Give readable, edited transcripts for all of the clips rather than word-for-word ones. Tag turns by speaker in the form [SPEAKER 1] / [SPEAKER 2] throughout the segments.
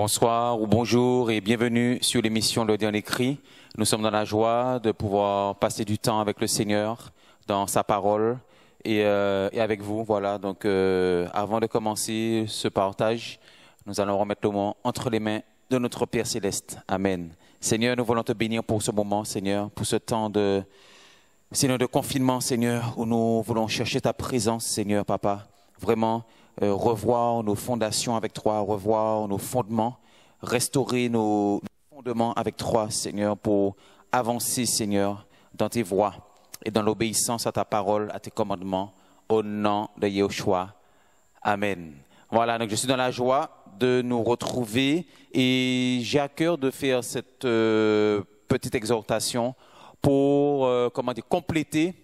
[SPEAKER 1] Bonsoir ou bonjour et bienvenue sur l'émission L'Audio en écrit. Nous sommes dans la joie de pouvoir passer du temps avec le Seigneur dans sa parole et avec vous. Voilà. Donc, avant de commencer ce partage, nous allons remettre le moment entre les mains de notre Père Céleste. Amen. Seigneur, nous voulons te bénir pour ce moment, Seigneur, pour ce temps de confinement, Seigneur, où nous voulons chercher ta présence, Seigneur, Papa. Vraiment, revoir nos fondations avec toi, revoir nos fondements, restaurer nos fondements avec toi, Seigneur, pour avancer, Seigneur, dans tes voies et dans l'obéissance à ta parole, à tes commandements, au nom de Yahushua. Amen. Voilà, donc je suis dans la joie de nous retrouver et j'ai à cœur de faire cette petite exhortation pour compléter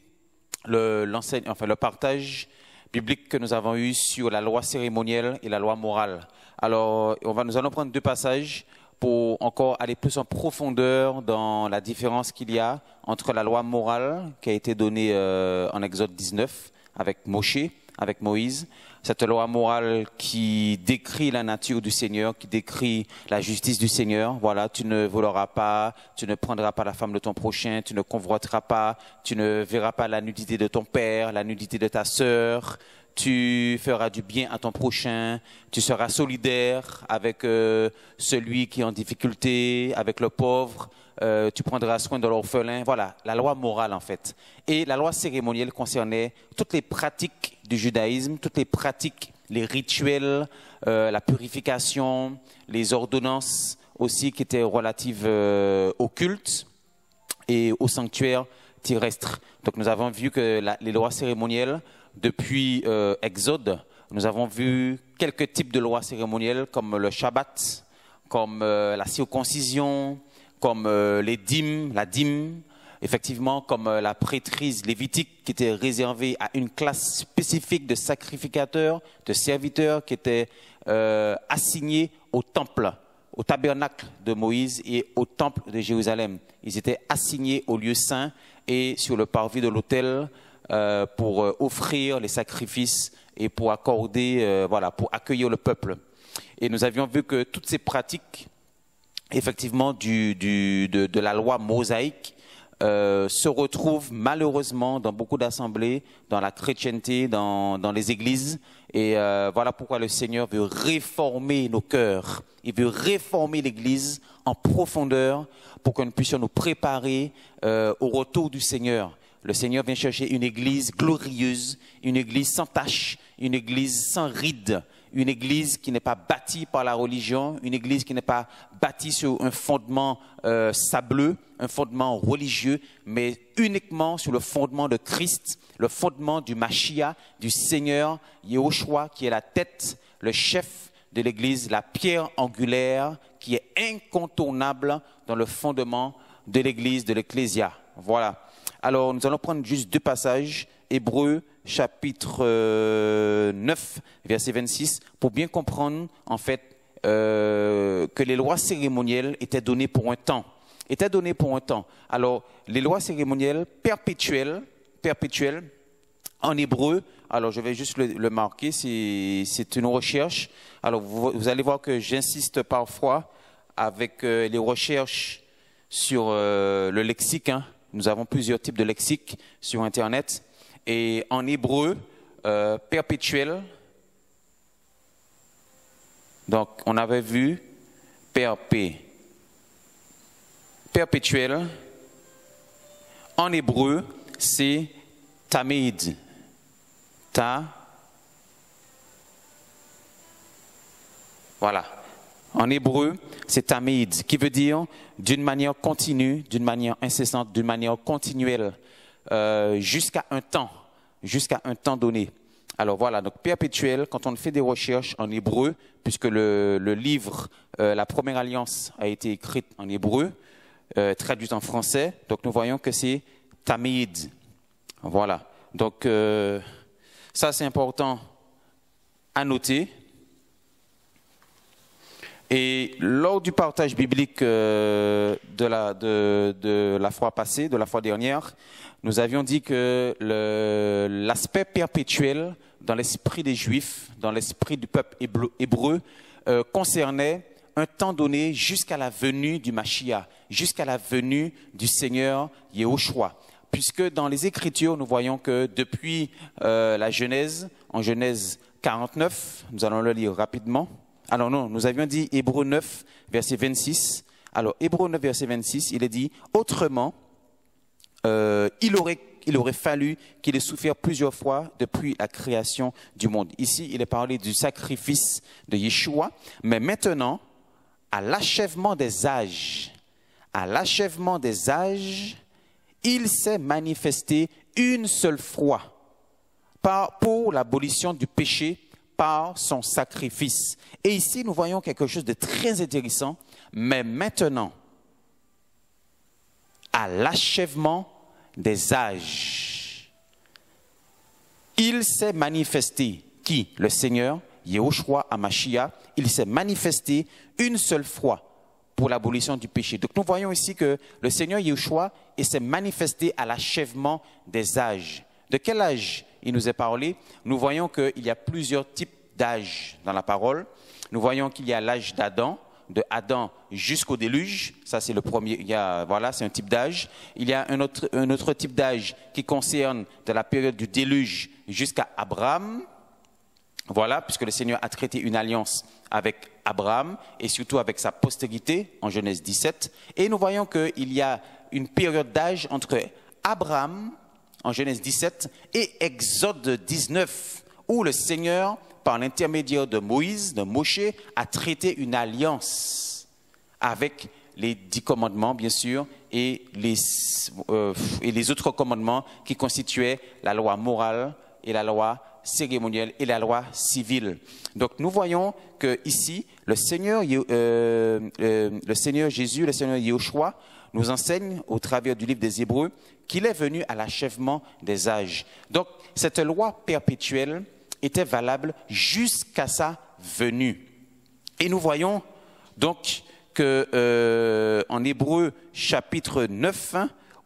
[SPEAKER 1] le partage biblique que nous avons eu sur la loi cérémonielle et la loi morale. Alors, nous allons prendre deux passages pour encore aller plus en profondeur dans la différence qu'il y a entre la loi morale qui a été donnée en Exode 19 avec Moïse, cette loi morale qui décrit la nature du Seigneur, qui décrit la justice du Seigneur. Voilà, tu ne voleras pas, tu ne prendras pas la femme de ton prochain, tu ne convoiteras pas, tu ne verras pas la nudité de ton père, la nudité de ta sœur, tu feras du bien à ton prochain, tu seras solidaire avec celui qui est en difficulté, avec le pauvre, tu prendras soin de l'orphelin. Voilà, la loi morale en fait. Et la loi cérémonielle concernait toutes les pratiques du judaïsme, toutes les pratiques, les rituels, la purification, les ordonnances aussi qui étaient relatives au culte et au sanctuaire terrestre. Donc nous avons vu que les lois cérémonielles, depuis Exode, nous avons vu quelques types de lois cérémonielles comme le Shabbat, comme la circoncision, comme les dîmes, la dîme, effectivement comme la prêtrise lévitique qui était réservée à une classe spécifique de sacrificateurs, de serviteurs qui étaient assignés au temple, au tabernacle de Moïse et au temple de Jérusalem. Ils étaient assignés au lieu saint et sur le parvis de l'autel pour offrir les sacrifices et pour accorder, pour accueillir le peuple. Et nous avions vu que toutes ces pratiques, effectivement, de la loi mosaïque, se retrouvent malheureusement dans beaucoup d'assemblées, dans la chrétienté, dans les églises. Et voilà pourquoi le Seigneur veut réformer nos cœurs. Il veut réformer l'Église en profondeur pour que nous puissions nous préparer au retour du Seigneur. Le Seigneur vient chercher une Église glorieuse, une Église sans tache, une Église sans rides, une Église qui n'est pas bâtie par la religion, une Église qui n'est pas bâtie sur un fondement sableux, un fondement religieux, mais uniquement sur le fondement de Christ, le fondement du Mashiach, du Seigneur Yahushua, qui est la tête, le chef de l'Église, la pierre angulaire qui est incontournable dans le fondement de l'Église, de l'Ecclésia. Voilà. Alors, nous allons prendre juste deux passages, Hébreux, chapitre 9, verset 26, pour bien comprendre, en fait, que les lois cérémonielles étaient données pour un temps. Alors, les lois cérémonielles perpétuelles, en hébreu, alors je vais juste le marquer, c'est une recherche. Alors, vous allez voir que j'insiste parfois avec les recherches sur le lexique, hein. Nous avons plusieurs types de lexiques sur Internet. Et en hébreu, perpétuel, donc on avait vu perpétuel. En hébreu, c'est tamid. Voilà. En hébreu, c'est tamid, qui veut dire d'une manière continue, d'une manière incessante, d'une manière continuelle, jusqu'à un temps donné. Alors voilà, donc perpétuel, quand on fait des recherches en hébreu, puisque le livre, la première alliance a été écrite en hébreu, traduite en français, donc nous voyons que c'est tamid. Voilà, donc ça c'est important à noter. Et lors du partage biblique de la fois passée, de la fois dernière, nous avions dit que l'aspect perpétuel dans l'esprit des Juifs, dans l'esprit du peuple hébreu, concernait un temps donné jusqu'à la venue du Mashiach, jusqu'à la venue du Seigneur Yahushua. Puisque dans les Écritures, nous voyons que depuis la Genèse, en Genèse 49, nous allons le lire rapidement. Alors non, nous avions dit Hébreux 9, verset 26. Alors Hébreux 9, verset 26, il est dit « Autrement, il aurait fallu qu'il ait souffert plusieurs fois depuis la création du monde. » Ici, il est parlé du sacrifice de Yeshua, mais maintenant, à l'achèvement des âges, il s'est manifesté une seule fois pour l'abolition du péché par son sacrifice. Et ici, nous voyons quelque chose de très intéressant, mais maintenant, à l'achèvement des âges, il s'est manifesté, qui? Le Seigneur, Yahushua HaMashiach, il s'est manifesté une seule fois pour l'abolition du péché. Donc nous voyons ici que le Seigneur Yahushua s'est manifesté à l'achèvement des âges. De quel âge il nous est parlé? Nous voyons qu'il y a plusieurs types d'âges dans la parole. Nous voyons qu'il y a l'âge d'Adam, de Adam jusqu'au déluge. Ça, c'est le premier. Voilà, c'est un type d'âge. Il y a un autre type d'âge qui concerne de la période du déluge jusqu'à Abraham. Voilà, puisque le Seigneur a traité une alliance avec Abraham et surtout avec sa postérité en Genèse 17. Et nous voyons qu'il y a une période d'âge entre Abraham en Genèse 17 et Exode 19, où le Seigneur, par l'intermédiaire de Moïse, de Moshe, a traité une alliance avec les 10 commandements, bien sûr, et les autres commandements qui constituaient la loi morale et la loi cérémonielle et la loi civile. Donc nous voyons que ici, le Seigneur Jésus, le Seigneur Yahushua, nous enseigne au travers du livre des Hébreux qu'il est venu à l'achèvement des âges. Donc cette loi perpétuelle était valable jusqu'à sa venue. Et nous voyons donc que en Hébreux chapitre 9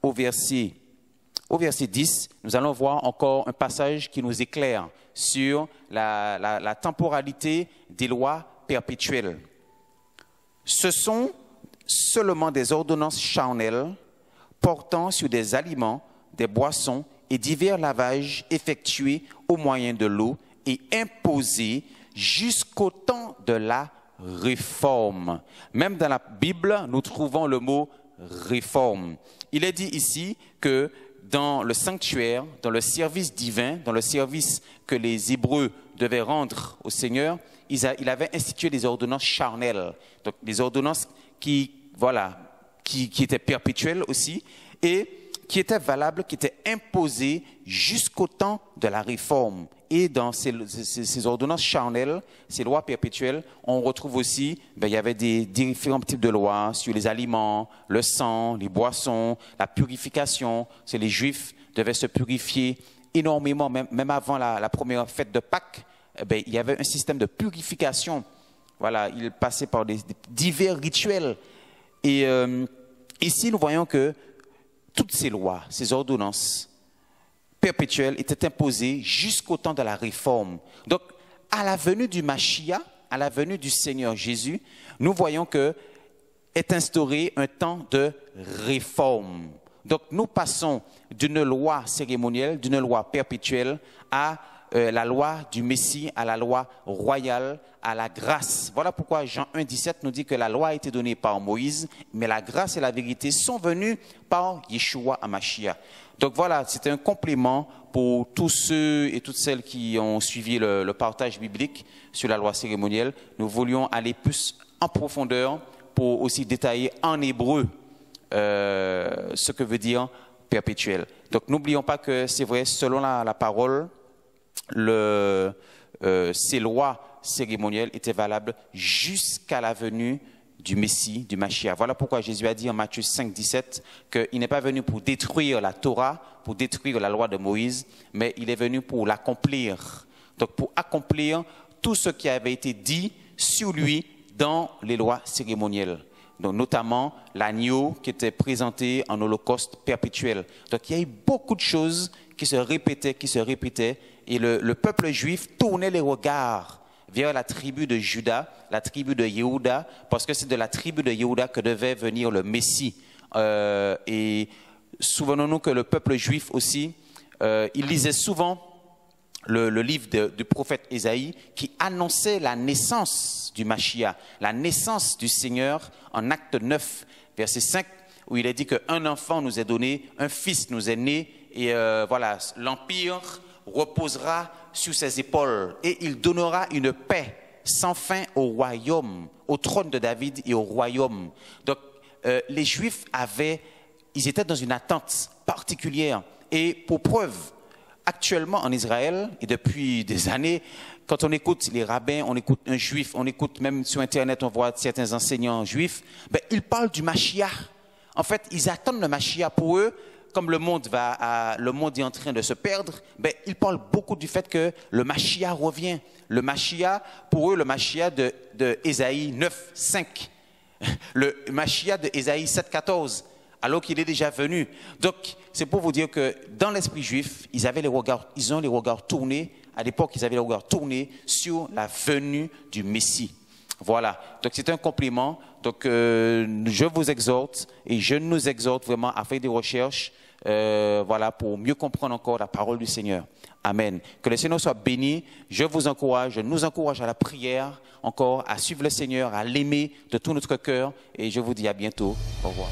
[SPEAKER 1] au verset 10, nous allons voir encore un passage qui nous éclaire sur la temporalité des lois perpétuelles. Ce sont seulement des ordonnances charnelles portant sur des aliments, des boissons et divers lavages effectués au moyen de l'eau et imposés jusqu'au temps de la réforme. Même dans la Bible, nous trouvons le mot réforme. Il est dit ici que dans le sanctuaire, dans le service divin, dans le service que les Hébreux devaient rendre au Seigneur, il avait institué des ordonnances charnelles, donc des ordonnances qui étaient perpétuelles aussi et qui étaient valables, qui étaient imposées jusqu'au temps de la réforme. Et dans ces ordonnances charnelles, ces lois perpétuelles, on retrouve aussi, il y avait des différents types de lois sur les aliments, le sang, les boissons, la purification. C'est les Juifs devaient se purifier énormément, même avant la première fête de Pâques. Il y avait un système de purification. Voilà, ils passaient par des divers rituels. Et ici, nous voyons que toutes ces lois, ces ordonnances perpétuelles étaient imposées jusqu'au temps de la réforme. Donc, à la venue du Mashiach, à la venue du Seigneur Jésus, nous voyons que est instauré un temps de réforme. Donc, nous passons d'une loi cérémonielle, d'une loi perpétuelle à la loi du Messie, à la loi royale, à la grâce. Voilà pourquoi Jean 1, 17 nous dit que la loi a été donnée par Moïse, mais la grâce et la vérité sont venues par Yeshua HaMashiach. Donc voilà, c'était un complément pour tous ceux et toutes celles qui ont suivi le partage biblique sur la loi cérémonielle. Nous voulions aller plus en profondeur pour aussi détailler en hébreu ce que veut dire perpétuel. Donc n'oublions pas que c'est vrai, selon la parole, ces lois cérémonielles étaient valables jusqu'à la venue du Messie, du Mashiach. Voilà pourquoi Jésus a dit en Matthieu 5, 17 qu'il n'est pas venu pour détruire la Torah, pour détruire la loi de Moïse, mais il est venu pour l'accomplir. Donc pour accomplir tout ce qui avait été dit sur lui dans les lois cérémonielles. Donc notamment l'agneau qui était présenté en holocauste perpétuel. Donc il y a eu beaucoup de choses qui se répétaient, et le peuple juif tournait les regards vers la tribu de Juda, la tribu de Yehuda, parce que c'est de la tribu de Yehuda que devait venir le Messie. Et souvenons-nous que le peuple juif aussi, il lisait souvent le livre du prophète Ésaïe qui annonçait la naissance du Mashiach, la naissance du Seigneur en acte 9, verset 5, où il est dit qu'un enfant nous est donné, un fils nous est né, et voilà, l'empire reposera sur ses épaules, et il donnera une paix sans fin au royaume, au trône de David et au royaume. Donc, les Juifs ils étaient dans une attente particulière, et pour preuve, actuellement en Israël, et depuis des années, quand on écoute les rabbins, on écoute un juif, on écoute même sur Internet, on voit certains enseignants juifs, ben, ils parlent du Mashiach. En fait, ils attendent le Mashiach. Pour eux, comme le monde est en train de se perdre, ben, ils parlent beaucoup du fait que le Mashiach revient. Le Mashiach, pour eux, le Mashiach de Ésaïe 9, 5. Le Mashiach de Ésaïe 7, 14. Alors qu'il est déjà venu. Donc, c'est pour vous dire que dans l'esprit juif, ils ont les regards tournés, à l'époque, ils avaient les regards tournés sur la venue du Messie. Voilà. Donc, c'est un compliment. Donc, je vous exhorte et je nous exhorte vraiment à faire des recherches, voilà, pour mieux comprendre encore la parole du Seigneur. Amen. Que le Seigneur soit béni. Je vous encourage, je nous encourage à la prière, encore à suivre le Seigneur, à l'aimer de tout notre cœur. Et je vous dis à bientôt. Au revoir.